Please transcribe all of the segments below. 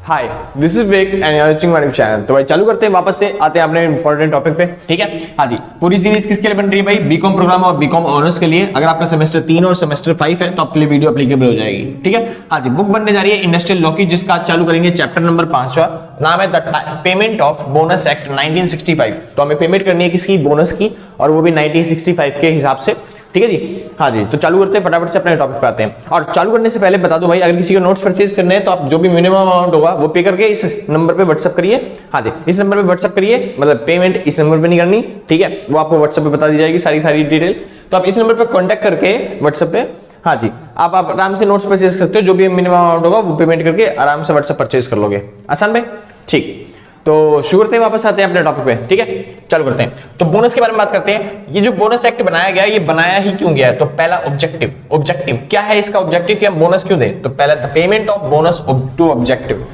Hi, this is Vivek and you are watching my YouTube channel. तो भाई चालू करते हैं, वापस से आते हैं अपने इंपॉर्टेंट टॉपिक पे। ठीक है, हाँ जी। पूरी सीरीज किसके लिए बन रही है भाई? बीकॉम प्रोग्राम और बीकॉम ऑनर्स के लिए। अगर आपका सेमेस्टर 3 और सेमेस्टर 5 है तो आपके लिए वीडियो एप्लीकेबल हो जाएगी। ठीक है, हाँ जी। बुक बनने जा रही है इंडस्ट्रियल लॉ की, जिसका आज चालू करेंगे चैप्टर नंबर 5वां। नाम है the payment of bonus act 1965। तो हमें पेमेंट करनी है किसकी? बोनस की, और वो भी 1965 के हिसाब से। ठीक है जी, हाँ जी। तो चालू करते हैं, फटाफट से अपने टॉपिक पे आते हैं। और चालू करने से पहले बता दो भाई, अगर किसी को नोट्स परचेज करने हैं तो आप जो भी मिनिमम अमाउंट होगा वो पे करके इस नंबर पे व्हाट्सअप करिए। हाँ जी, इस नंबर पे व्हाट्सअप करिए, मतलब पेमेंट इस नंबर पे नहीं करनी। ठीक है, वो आपको व्हाट्सअप पे बता दी जाएगी सारी डिटेल। तो आप इस नंबर पे कॉन्टैक्ट करके व्हाट्सअप पे, हाँ जी, आप आराम से नोट्स परचेज करते हो। जो भी मिनिमम अमाउंट होगा वो पेमेंट करके आराम से व्हाट्सअप परचेज कर लोगे। आसान भाई, ठीक। तो शुरू करते हैं, वापस आते हैं अपने टॉपिक पे। ठीक है, चालू करते हैं। तो बोनस के बारे में बात करते हैं। ये जो बोनस एक्ट बनाया गया, ये बनाया ही क्यों गया है? तो पहला ऑब्जेक्टिव क्या है इसका? ऑब्जेक्टिव क्या, बोनस क्यों दे? तो पहला the payment of bonus to objective.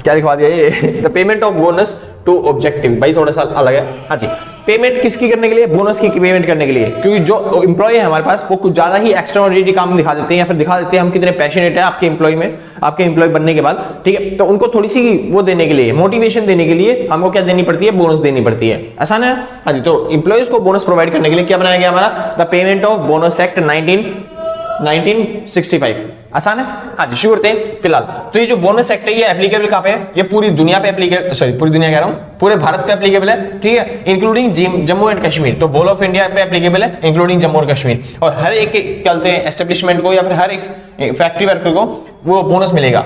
क्या लिखवा दिया ये? The payment of bonus to objective. भाई थोड़ा सा अलग है। हाँ जी, पेमेंट किसकी करने के लिए? बोनस की पेमेंट करने के लिए। क्योंकि जो एम्प्लॉय है हमारे पास, वो कुछ ज्यादा ही एक्स्ट्राऑर्डिनरी काम दिखा देते हैं, या फिर दिखा देते हैं हम कितने पैशनेट है आपके एम्प्लॉय में, आपके एम्प्लॉय बनने के बाद। ठीक है, तो उनको थोड़ी सी वो देने के लिए, मोटिवेशन देने के लिए हमको क्या देनी पड़ती है? बोनस देनी पड़ती है। आसान है। हाँ जी, तो एम्प्लॉयज को बोनस प्रोवाइड करने के लिए क्या बनाया गया हमारा? The payment of bonus act 1965। आसान है। हाँ जी, शुरू करते हैं। फिलहाल तो ये जो बोनस एक्ट है, ये एप्लीकेबल कहां पे है? ये पूरी दुनिया पे एप्लीकेबल, सॉरी पूरी दुनिया कह रहा हूं, पूरे भारत पे एप्लीकेबल है। ठीक है, इंक्लूडिंग जम्मू एंड कश्मीर। तो होल ऑफ इंडिया पे एप्लीकेबल है, इंक्लूडिंग जम्मू और कश्मीर। और हर एक कहते हैं एस्टेब्लिशमेंट को, या फिर हर एक फैक्ट्री वर्कर को वो बोनस मिलेगा,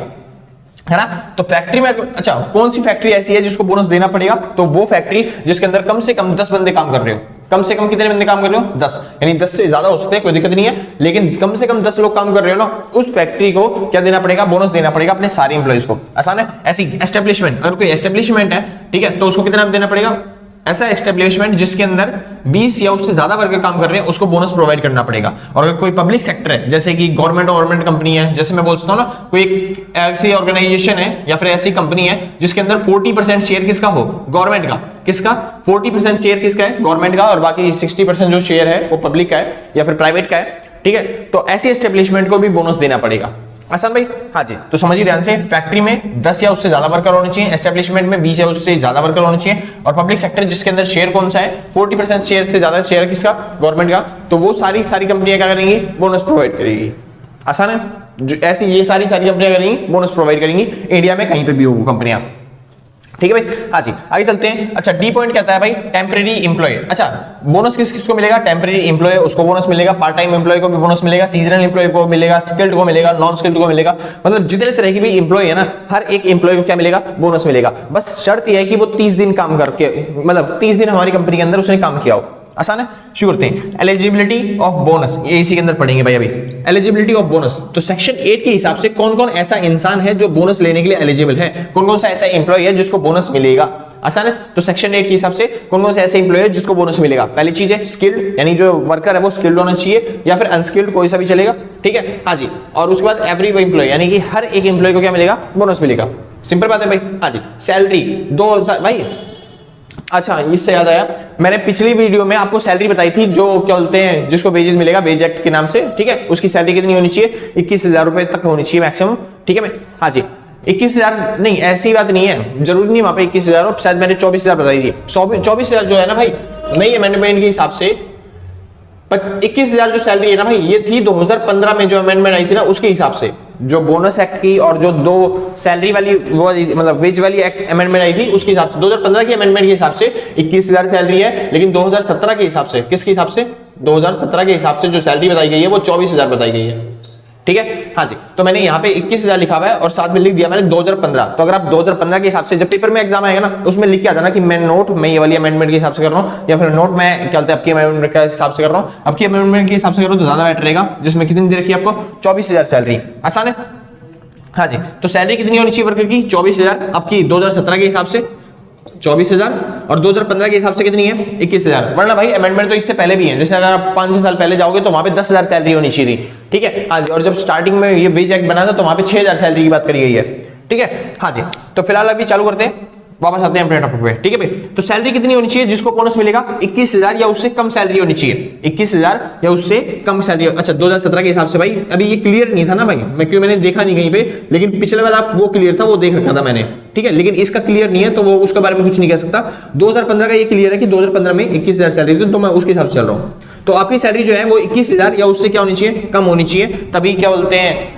है ना। तो फैक्ट्री में, अच्छा, कौन सी फैक्ट्री ऐसी है जिसको बोनस देना पड़ेगा? तो वो फैक्ट्री जिसके अंदर कम से कम 10 बंदे काम कर रहे हो। कम से कम कितने बंदे काम कर रहे हो? 10। यानी 10 से ज्यादा हो सकते हैं, कोई दिक्कत नहीं है, लेकिन कम से कम 10 लोग काम कर रहे हो ना, उस फैक्ट्री को क्या देना पड़ेगा? बोनस देना पड़ेगा अपने सारे एम्प्लॉइज को। आसान है। ऐसी एस्टेब्लिशमेंट, अगर कोई एस्टेब्लिशमेंट है, ठीक है, तो उसको कितना देना पड़ेगा? ऐसा एस्टेब्लिशमेंट जिसके अंदर 20 या उससे ज्यादा वर्कर काम कर रहे हैं, उसको बोनस प्रोवाइड करना पड़ेगा। और अगर कोई पब्लिक सेक्टर है, जैसे कि गवर्नमेंट कंपनी है, जैसे मैं बोल सकता हूं ना, कोई एक ऐसी ऑर्गेनाइजेशन है या फिर ऐसी कंपनी है जिसके अंदर 40% शेयर किसका हो? गवर्नमेंट का। किसका? 40% शेयर किसका है? गवर्नमेंट का। और बाकी 60% जो शेयर है वो पब्लिक का है या फिर प्राइवेट का है। ठीक है, तो ऐसी एस्टेब्लिशमेंट को भी बोनस देना पड़ेगा। आसान भाई, हाँ जी। तो समझिए ध्यान से, फैक्ट्री में 10 या उससे ज्यादा वर्कर होने चाहिए, एस्टेब्लिशमेंट में 20 या उससे ज्यादा वर्कर होने चाहिए, और पब्लिक सेक्टर जिसके अंदर शेयर कौन सा है? 40% शेयर से ज्यादा शेयर किसका? गवर्नमेंट का। तो वो सारी कंपनियां क्या करेंगी? बोनस प्रोवाइड करेगी। आसान है। जो ऐसी ये सारी कंपनियां करेंगी, बोनस प्रोवाइड करेंगी, इंडिया में कहीं पे भी होगी कंपनियां। ठीक है भाई, हाँ जी, आगे चलते हैं। अच्छा, डी पॉइंट कहता है भाई टेम्परेरी एम्प्लॉय। अच्छा, बोनस किसको मिलेगा? टेम्परेरी एम्प्लॉय, उसको बोनस मिलेगा। पार्ट टाइम एम्प्लॉय को भी बोनस मिलेगा, सीजनल एम्प्लॉय को मिलेगा, स्किल्ड को मिलेगा, नॉन स्किल्ड को मिलेगा। मतलब जितने तरह की भी एम्प्लॉय है ना, हर एक एम्प्लॉय को क्या मिलेगा? बोनस मिलेगा। बस शर्त यह है कि वो 30 दिन काम करके, मतलब 30 दिन हमारी कंपनी के अंदर उसने काम किया हो। आसान है। शुरू करते हैं। एलिजिबिलिटी ऑफ बोनस, ये इसी के अंदर पढ़ेंगे भाई अभी। एलिजिबिलिटी ऑफ बोनस, तो सेक्शन 8 के हिसाब से कौन कौन ऐसा इंसान है जो बोनस लेने के लिए एलिजिबल है, कौन कौन सा ऐसा एम्प्लॉय है जिसको बोनस मिलेगा। आसान है। तो सेक्शन 8 के हिसाब से कौन कौन से ऐसे एम्प्लॉय है जिसको बोनस मिलेगा? पहली चीज है स्किल्ड, यानी जो वर्कर है वो स्किल्ड होना चाहिए, या फिर अनस्किल्ड, कोई सा भी चलेगा। ठीक है, हाँ जी। और उसके बाद एवरी एम्प्लॉय, यानी कि हर एक एम्प्लॉय को क्या मिलेगा? बोनस मिलेगा। सिंपल बात है भाई। हाँ जी। सैलरी 2000 भाई। अच्छा, इससे याद आया, मैंने पिछली वीडियो में आपको सैलरी बताई थी, जो क्या बोलते हैं, जिसको वेजेस मिलेगा वेज एक्ट के नाम से। ठीक है, उसकी सैलरी कितनी होनी चाहिए? 21,000 रुपए तक होनी चाहिए मैक्सिमम। ठीक है भाई, हाँ जी। 21,000 नहीं, ऐसी बात नहीं है, जरूरी नहीं वहां पे 21,000 हो, शायद मैंने 24,000 बताई थी। 24,000 जो है ना भाई, नई अमेंडमेंट के हिसाब से 21,000 जो सैलरी है ना भाई, ये थी 2015 में जो अमेंडमेंट आई थी ना, उसके हिसाब से जो बोनस एक्ट की और जो 2 सैलरी वाली वो मतलब वेज वाली एक्ट अमेंडमेंट आई थी, उसके हिसाब से 2015 की अमेंडमेंट के हिसाब से 21,000 सैलरी है। लेकिन 2017 के हिसाब से, किसके हिसाब से? 2017 के हिसाब से जो सैलरी बताई गई है वो 24,000 बताई गई है। ठीक है, हाँ जी। तो मैंने यहाँ पे 21,000 लिखा हुआ है और साथ में लिख दिया मैंने 2015। तो अगर आप 2015 के हिसाब से जब पेपर में एग्जाम आएगा ना, उसमें लिख के आ जाना कि मैं नोट मैं ये वाली अमेंडमेंट के हिसाब से कर रहा हूँ, या फिर नोट मैं क्या बोलते हैं आपकी अमेंडमेंट के हिसाब से कर रहा हूँ। आपकी अमेंडमेंट के हिसाब से करो तो ज्यादा बेटर रहेगा, जिसमें कितनी दे रखी है आपको? 24,000 सैलरी। आसान है। हाँ जी। तो सैलरी कितनी होनी चाहिए वर्कर की? 24,000 आपकी 2017 के हिसाब से 24,000, और 2015 के हिसाब से कितनी है? 21,000। वरना भाई अमेंडमेंट तो इससे पहले भी है, जैसे अगर आप 5-6 साल पहले जाओगे तो वहां पे 10,000 सैलरी होनी चाहिए थी। ठीक है, हाँ जी। और जब स्टार्टिंग में ये वेज एक्ट बना था तो वहां पे 6,000 सैलरी की बात करी गई है। ठीक है, हाँ जी। तो फिलहाल अभी चालू करते हैं। वापस आते हैं अपने टॉपिक पे, ठीक है भाई। तो सैलरी कितनी होनी चाहिए जिसको बोनस मिलेगा? 21,000 या उससे कम सैलरी होनी चाहिए, 21,000 या उससे कम सैलरी। अच्छा 2017 के हिसाब से भाई, अभी ये क्लियर नहीं था ना भाई, मैंने देखा नहीं कहीं पे, लेकिन पिछले वाला वो क्लियर था, वो देख रखा था मैंने, ठीक है। लेकिन इसका क्लियर नहीं है तो वो उसके बारे में कुछ नहीं कह सकता। 2015 का ये क्लियर है कि 2015 में 21,000 सैलरी थी, तो मैं उसके हिसाब से चल रहा हूँ। तो आपकी सैलरी जो है वो 21,000 या उससे क्या होनी चाहिए? कम होनी चाहिए, तभी क्या बोलते हैं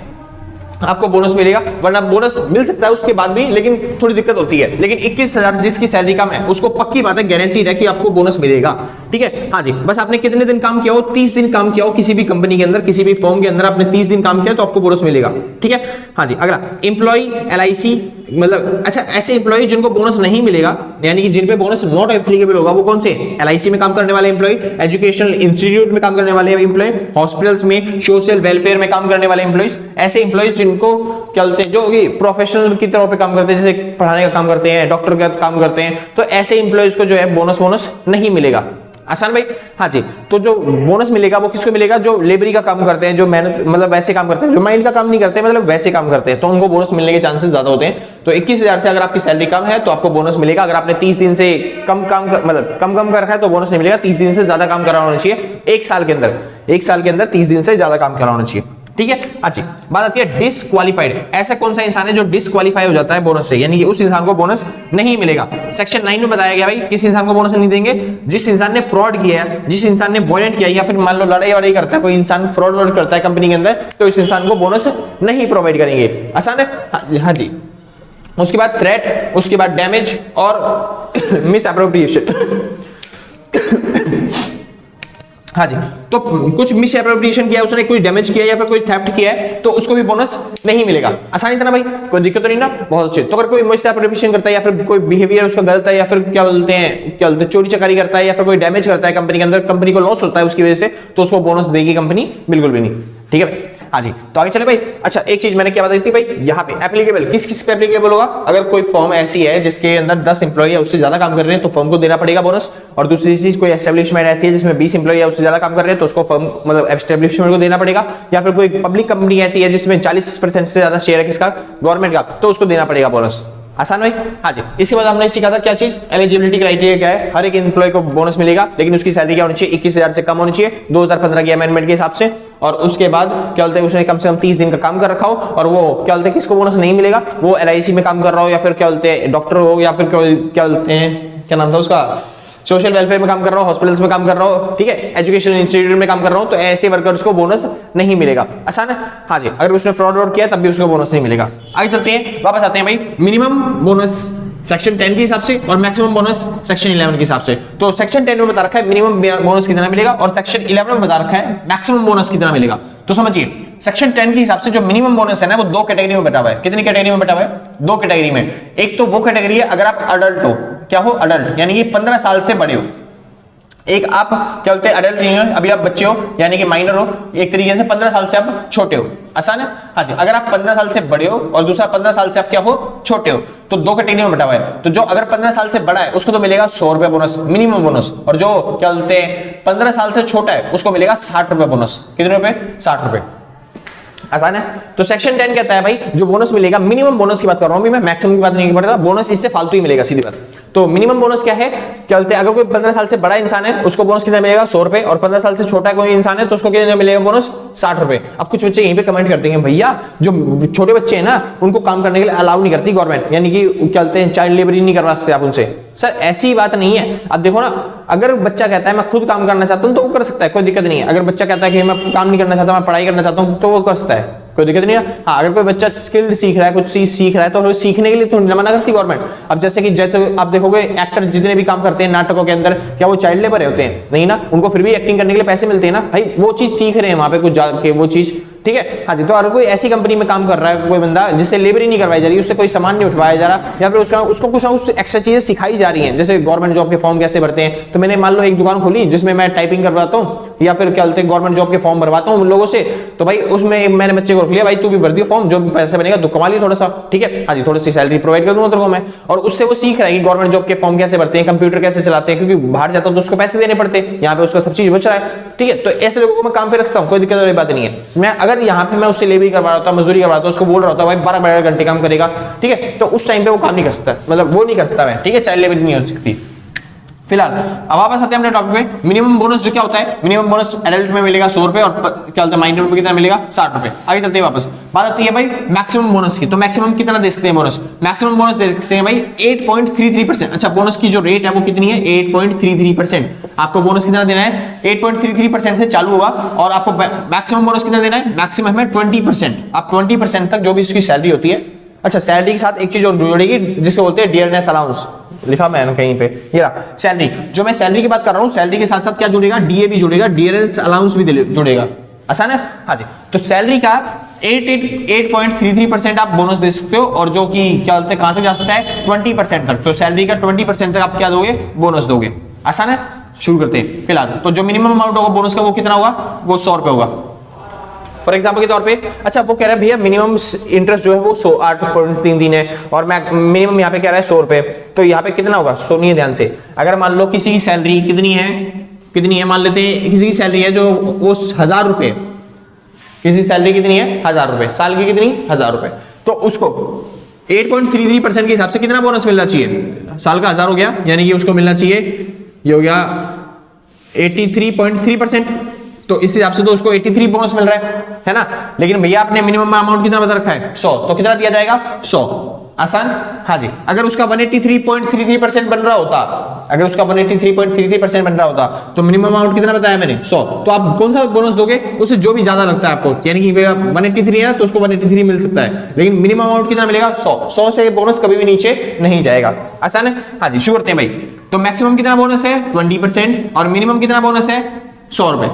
आपको बोनस मिलेगा। वरना बोनस मिल सकता है उसके बाद भी, लेकिन थोड़ी दिक्कत होती है। लेकिन 21,000 जिसकी सैलरी कम है उसको पक्की बात है, गारंटीड है कि आपको बोनस मिलेगा, ठीक है। हाँ जी, बस आपने कितने दिन काम किया हो? 30 दिन काम किया हो किसी भी कंपनी के अंदर, किसी भी फर्म के अंदर आपने 30 दिन काम किया तो आपको बोनस मिलेगा, ठीक है। हाँ जी, अगला एम्प्लॉय LIC, मतलब अच्छा ऐसे एम्प्लॉय जिनको बोनस नहीं मिलेगा, यानी कि जिन पे बोनस नॉट एप्लीकेबल होगा, वो कौन से? LIC में काम करने वाले एम्प्लॉय, एजुकेशनल इंस्टीट्यूट में काम करने वाले एम्प्लॉय, हॉस्पिटल्स में, सोशल वेलफेयर में काम करने वाले एम्प्लॉयज, ऐसे एम्प्लॉयज जिनको क्या बोलते हैं, जो प्रोफेशनल की तरह पे काम करते हैं, जैसे पढ़ाने का काम करते हैं, डॉक्टर का काम करते हैं, तो ऐसे एम्प्लॉयज को जो है बोनस नहीं मिलेगा। आसान भाई? हाँ जी, तो जो बोनस मिलेगा वो किसको मिलेगा? जो लेबरी का काम करते हैं, जो मेहनत मतलब वैसे काम करते हैं, जो माइंड का काम नहीं करते मतलब वैसे काम करते हैं, तो उनको बोनस मिलने के चांसेस ज्यादा होते हैं। तो 21,000 से अगर आपकी सैलरी कम है तो आपको बोनस मिलेगा। अगर आपने 30 दिन से कम काम मतलब कम कर रखा है तो बोनस नहीं मिलेगा। 30 दिन से ज्यादा काम करा होना चाहिए एक साल के अंदर 30 दिन से ज्यादा काम करा होना चाहिए, ठीक है। अच्छी बात आती है डिसक्वालीफाइड। ऐसा कौन सा इंसान है जो डिसक्वालीफाई हो जाता है बोनस से, यानी कि उस इंसान को बोनस नहीं मिलेगा। सेक्शन 9 में बताया गया भाई किस इंसान को बोनस नहीं देंगे? जिस इंसान ने फ्रॉड किया है, जिस इंसान ने वॉयलेंट किया, या फिर मान लो लड़ाई करता है कोई इंसान, फ्रॉड करता है कंपनी के अंदर, तो इस इंसान को बोनस नहीं प्रोवाइड करेंगे। आसान है? हाँ जी। उसके बाद थ्रेट, उसके बाद डैमेज और मिस एप्रोप्रिएशन। हाँ जी, तो कुछ मिस एप्रोप्रिएशन किया उसने, कोई डैमेज किया या फिर कोई थेफ्ट किया है, तो उसको भी बोनस नहीं मिलेगा। आसानी था ना भाई, कोई दिक्कत तो नहीं ना? बहुत अच्छे। तो अगर कोई मिस एप्रोप्रिएशन करता है या फिर कोई बिहेवियर उसका गलत है, या फिर क्या बोलते हैं चोरी चकारी करता है, या फिर कोई डैमेज करता है कंपनी के अंदर, कंपनी को लॉस होता है उसकी वजह से, तो उसको बोनस देगी कंपनी? बिल्कुल भी नहीं, ठीक है भाई। हाँ जी, तो आगे चले भाई। अच्छा एक चीज मैंने क्या बताई थी भाई, यहाँ पे एप्लीकेबल किस किस पे एप्लीकेबल होगा? अगर कोई फर्म ऐसी है जिसके अंदर 10 एम्प्लॉय है उससे ज्यादा काम कर रहे हैं तो फर्म को देना पड़ेगा बोनस। और दूसरी चीज, कोई एस्टेब्लिशमेंट ऐसी है जिसमें 20 एम्प्लॉय है उससे ज्यादा काम कर रहे हैं तो उसको फर्म मतलब एस्टेब्लिशमेंट को देना पड़ेगा। या फिर कोई पब्लिक कंपनी ऐसी है जिसमें 40% से ज्यादा शेयर है किसका? गवर्नमेंट का, तो उसको देना पड़ेगा बोनस। आसान भाई? हाँ जी। इसके बाद हमने सीखा था क्या चीज? एलिजिबिलिटी क्राइटेरिया क्या है? हर एक एम्प्लॉय को बोनस मिलेगा, लेकिन उसकी सैलरी क्या होनी चाहिए? 21,000 से कम होनी चाहिए 2015 के अमेंडमेंट के हिसाब से। और उसके बाद क्या बोलते हैं, उसने कम से कम 30 दिन का काम कर रखा हो, और वो क्या बोलते हैं किसको बोनस नहीं मिलेगा? वो LIC में काम कर रहा हो, या फिर क्या बोलते हैं डॉक्टर हो, या फिर क्या बोलते हैं, क्या नाम था उसका, सोशल वेलफेयर में काम कर रहा हो, हॉस्पिटल्स में काम कर रहा हो, ठीक है, एजुकेशन इंस्टीट्यूट में काम कर रहा हो, तो ऐसे वर्कर्स को बोनस नहीं मिलेगा। आसान है? हाँ जी। अगर उसने फ्रॉड किया तब भी उसको बोनस नहीं मिलेगा। आगे चलते हैं, वापस आते हैं भाई मिनिमम बोनस सेक्शन 10 के हिसाब से और मैक्सिमम बोनस सेक्शन 11 के हिसाब से। तो सेक्शन 10 में बता रखा है मिनिमम बोनस कितना मिलेगा, और सेक्शन 11 में बता रखा है मैक्सिमम बोनस कितना मिलेगा। तो समझिए, सेक्शन 10 के हिसाब से जो मिनिमम बोनस है ना, वो 2 कैटेगरी में बटा हुआ है। कितनी कैटेगरी में बटा हुआ है? 2 कैटेगरी में। एक तो वो कैटेगरी है अगर आप अडल्ट हो, क्या हो? अडल्ट, यानी कि 15 साल से बड़े हो। एक आप क्या बोलते हैं अडल्ट नहीं हो, अभी आप बच्चे हो यानी कि माइनर हो। एक तरीके से 15 साल से आप छोटे हो। आसान है? हाँ जी। अगर आप 15 साल से बड़े हो और दूसरा 15 साल से आप क्या हो? छोटे हो, तो 2 कैटेगरी में बटा हुआ है। तो जो अगर 15 साल से बड़ा है उसको तो मिलेगा 100 रुपए बोनस, मिनिमम बोनस। और जो क्या बोलते हैं 15 साल से छोटा है उसको मिलेगा 60 रुपए बोनस। कितने रुपए? 60 रुपए। आसान है? तो सेक्शन 10 कहता है भाई जो बोनस मिलेगा, मिनिमम बोनस की बात कर रहा हूं मैं मैक्सिमम की बात नहीं कर रहा। बोनस इससे फालतू ही मिलेगा, सीधी बात। तो मिनिमम बोनस क्या है? क्या बोलते हैं अगर कोई 15 साल से बड़ा इंसान है उसको बोनस कितना मिलेगा? 100 रुपए। और 15 साल से छोटा कोई इंसान है तो उसको कितना मिलेगा बोनस? 60 रुपए। अब कुछ बच्चे यहीं पे कमेंट करते हैं भैया जो छोटे बच्चे हैं ना उनको काम करने के लिए अलाउ नहीं करती गवर्नमेंट, यानी कि क्या बोलते हैं चाइल्ड लेबर नहीं करवा सकते आप उनसे। सर ऐसी बात नहीं है। अब देखो ना, अगर बच्चा कहता है मैं खुद काम करना चाहता हूं तो वो कर सकता है, कोई दिक्कत नहीं है। अगर बच्चा कहता है कि मैं काम नहीं करना चाहता, मैं पढ़ाई करना चाहता हूं, तो वो कर सकता है, कोई दिक्कत नहीं है। हाँ, अगर कोई बच्चा स्किल्ड सीख रहा है, कुछ चीज सीख रहा है, तो सीखने के लिए तो मना करती गवर्नमेंट। अब जैसे आप देखोगे एक्टर जितने भी काम करते हैं नाटकों के अंदर, क्या वो चाइल्ड लेबर होते हैं? नहीं ना, उनको फिर भी एक्टिंग करने के लिए पैसे मिलते हैं ना भाई, वो चीज सीख रहे हैं वहां पे कुछ जाके वो चीज, ठीक है। हाँ जी। तो अगर कोई ऐसी कंपनी में काम कर रहा है कोई बंदा जिससे लेबर ही नहीं करवाई जा रही, उससे कोई सामान नहीं उठवाया जा रहा, या फिर उसको कुछ ना कुछ एक्स्ट्रा चीजें सिखाई जा रही हैं, जैसे गवर्नमेंट जॉब के फॉर्म कैसे भरते हैं। तो मैंने मान लो एक दुकान खोली जिसमें मैं टाइपिंग करवाता हूँ या फिर क्या बोलते हैं गवर्नमेंट जॉब के फॉर्म भरवाता हूँ उन लोगों से, तो भाई उसमें मैंने बच्चे को रख लिया, भाई तू भी भर दियो फॉर्म, जो भी पैसे बनेगा तो कमा लियो थोड़ा सा, ठीक है। हाँ जी, थोड़ी सी सैलरी प्रोवाइड कर दूंगा तेरे को मैं, और उससे वो सीख रहा है कि गवर्नमेंट जॉब के फॉर्म कैसे भरते हैं, कंप्यूटर कैसे चलाते हैं, क्योंकि बाहर जाता तो उसको पैसे देने पड़ते हैं, यहाँ पे उसका सब चीज बच रहा है, ठीक है। तो ऐसे लोगों को मैं काम पे रखता हूँ, कोई दिक्कत वाली बात नहीं है। मैं अगर यहाँ पे मैं उससे लेबरी करवा रहा था, मजदूरी करवा रहा था, उसको बोल रहा था भाई 12-12 घंटे काम करेगा, ठीक है, तो उस टाइम पे वो काम नहीं कर सकता, मतलब वो नहीं कर सकता मैं, ठीक है, चाइल्ड लेबर नहीं हो सकती। फिलहाल अब वापस आते हैं अपने टॉपिक पे। मिनिमम बोनस जो क्या होता है, मिनिमम बोनस एडल्ट में मिलेगा 100 रुपए, और क्या बोलते हैं माइनर में कितना मिलेगा 60 रुपए। आगे चलते हैं वापस, बात आती है भाई मैक्सिमम बोनस की। तो मैक्सिमम कितना दे सकते हैं बोनस, मैक्सिमम बोनस दे सकते हैं भाई 8.33%। अच्छा, बोनस की जो रेट है वो कितनी है, 8.33%। आपको बोनस कितना देना है, 8.33% से चालू होगा, और आपको मैक्सिमम बोनस कितना देना है, मैक्सिमम है 20%। आप 20% तक जो भी इसकी सैलरी होती है। अच्छा, सैलरी के साथ एक चीज और जुड़ेगी जिसको बोलते हैं डियरनेस अलाउंस, लिखा मैंने कहीं पे, ये रहा सैलरी। जो मैं सैलरी की बात कर रहा हूँ, सैलरी के साथ साथ क्या जुड़ेगा, डीए भी जुड़ेगा, डियरनेस अलाउंस भी जुड़ेगा, आसान है। हाँ जी, तो सैलरी का 8.33% आप बोनस दे सकते हो, और जो कि क्या बोलते हैं कहां तक जा सकता है, 20% तक। तो सैलरी का 20% तक आप क्या दोगे, बोनस दोगे, आसान है। शुरू करते हैं। फिलहाल तो जो मिनिमम अमाउंट होगा बोनस का वो कितना होगा, वो 100 रुपए होगा फॉर एग्जाम्पल के तौर पे। अच्छा, वो कह रहा है भैया मिनिमम इंटरेस्ट जो है वो 8.33 है, और मिनिमम यहाँ पे कह रहा है 100 रुपए, तो यहाँ पे कितना होगा, सुनिए ध्यान से। अगर मान लो किसी की सैलरी कितनी है, मान लेते हैं किसी की सैलरी है जो वो 1000 रुपए, किसी सैलरी कितनी है 1000 रुपए, साल की कितनी 1000 रुपए, तो उसको 8.33% के हिसाब से कितना बोनस मिलना चाहिए, साल का 1000 हो गया, यानी कि उसको मिलना चाहिए, ये हो गया 83.3%। तो इस हिसाब से तो उसको 83 बोनस मिल रहा है ना। लेकिन भैया आपने मिनिमम अमाउंट कितना बता रखा है, 100, तो कितना दिया जाएगा 100, आसान। हाँ जी, अगर उसका 183.33% बन रहा होता, अगर उसका 183.33% बन रहा होता, तो मिनिमम अमाउंट कितना बताया मैंने 100, तो आप कौन सा बोनस दोगे, उससे जो भी ज्यादा लगता है आपको, यानी कि 183 है तो उसको 183 मिल सकता है, लेकिन मिनिमम अमाउंट कितना मिलेगा 100 से बोनस कभी भी नीचे नहीं जाएगा, आसान है। हाँ जी, शुरू करते हैं भाई। तो मैक्सिमम कितना बोनस है 20%, और मिनिमम कितना बोनस है 100 रुपए,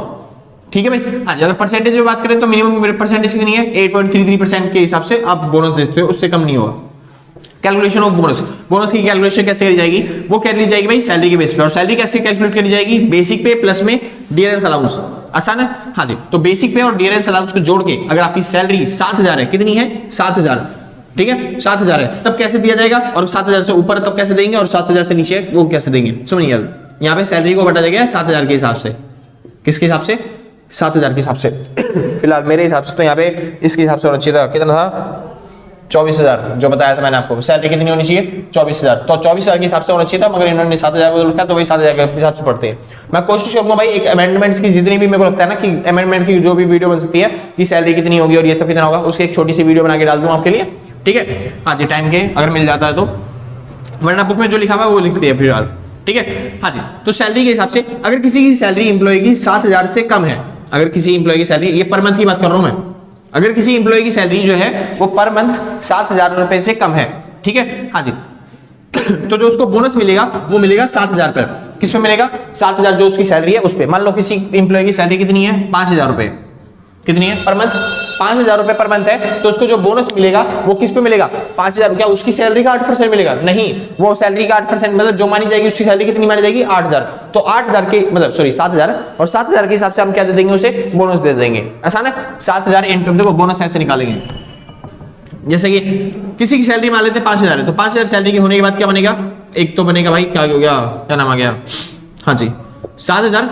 ठीक है भाई। हाँ जी, अगर परसेंटेज में बात करें तो मिनिमम परसेंटेज कितनी है, 8.33% के हिसाब से आप बोनस देते हो, उससे कम नहीं होगा। कैलकुलेशन ऑफ बोनस, बोनस की कैलकुलेशन कैसे करी जाएगी, वो करी जाएगी भाई सैलरी के बेस पे। और सैलरी कैसे कैलकुलेट करी जाएगी, बेसिक पे प्लस में डियरेंस अलाउंस, आसान है। हाँ जी, तो बेसिक पे और डियरेंस अलाउंस को जोड़ के अगर आपकी सैलरी 7000 है, कितनी है 7000, ठीक है 7000 है, तब कैसे दिया जाएगा, और 7000 से ऊपर तब कैसे देंगे, और 7000 से नीचे वो कैसे देंगे। सुनिए, यहाँ पे सैलरी को बटा जाएगा 7000 के हिसाब से, किसके हिसाब से, 7000 के हिसाब से। फिलहाल मेरे हिसाब से तो यहाँ पे इसके हिसाब से होना चाहिए था, कितना था 24000, जो बताया था मैंने आपको। सैलरी कितनी होनी चाहिए 24000, तो 24000 के हिसाब से होना चाहिए था, मगर इन्होंने 7000 को लिखा, तो वही 7000 के हिसाब से पढ़ते हैं। मैं कोशिश करूंगा भाई एक अमेंडमेंट्स की जितनी भी मेरे को लगता है ना कि अमेंडमेंट की जो भी वीडियो बन सकती है कि सैलरी कितनी होगी और ये सब कितना होगा, उसकी एक छोटी सी वीडियो बना के डाल दूं आपके लिए, ठीक है। हाँ जी, टाइम के अगर मिल जाता है तो, वरना बुक में जो लिखा हुआ है वो लिखते हैं फिलहाल, ठीक है। हाँ जी, तो सैलरी के हिसाब से अगर किसी की सैलरी इंप्लॉय की 7000 से कम है, अगर किसी इंप्लॉय की सैलरी, ये पर मंथ की बात कर रहा हूं मैं, अगर किसी इंप्लॉय की सैलरी जो है वो पर मंथ 7000 रुपए से कम है, ठीक है। हाँ जी, तो जो उसको बोनस मिलेगा वो मिलेगा 7000 पर, किस पे मिलेगा 7000 जो उसकी सैलरी है उस पे। मान लो किसी इंप्लॉय की सैलरी कितनी है 5000 रुपए, कितनी है पर मंथ 5000 रुपए पर मंथ है, तो उसको जो बोनस मिलेगा वो किस पे मिलेगा 5000। क्या उसकी सैलरी का 8% मिलेगा, नहीं, वो सैलरी का 8% मतलब जो मानी जाएगी उसकी सैलरी कितनी मानी जाएगी 8000, तो 8000 के मतलब सॉरी 7000, और 7000 के हिसाब से हम क्या दे देंगे उसे, बोनस दे देंगे, आसान है। 7000 इनटू, देखो बोनस ऐसे निकालेंगे, जैसे कि किसी की सैलरी मान लेते हैं 5000 है, तो 5000 सैलरी के होने के बाद क्या बनेगा, एक तो बनेगा भाई क्या हो गया, क्या नाम आ गया, हाँ जी 7000